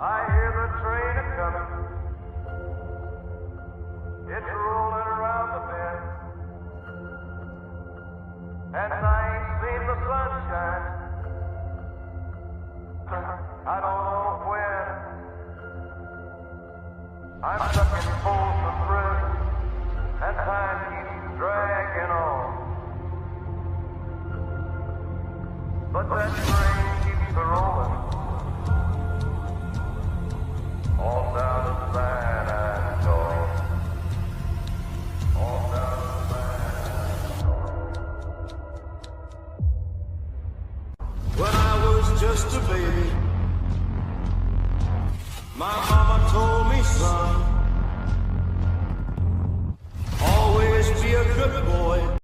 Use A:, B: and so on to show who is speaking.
A: I hear the train a-comin'. It's rollin' around the bend. And I ain't seen the sunshine. I don't know when. I'm stuck in Folsom Prison, and time keeps dragging on. But that train keeps a-rollin'. All down to San Antonio. All down to San Antonio. When I was just a baby, my mama told me, son,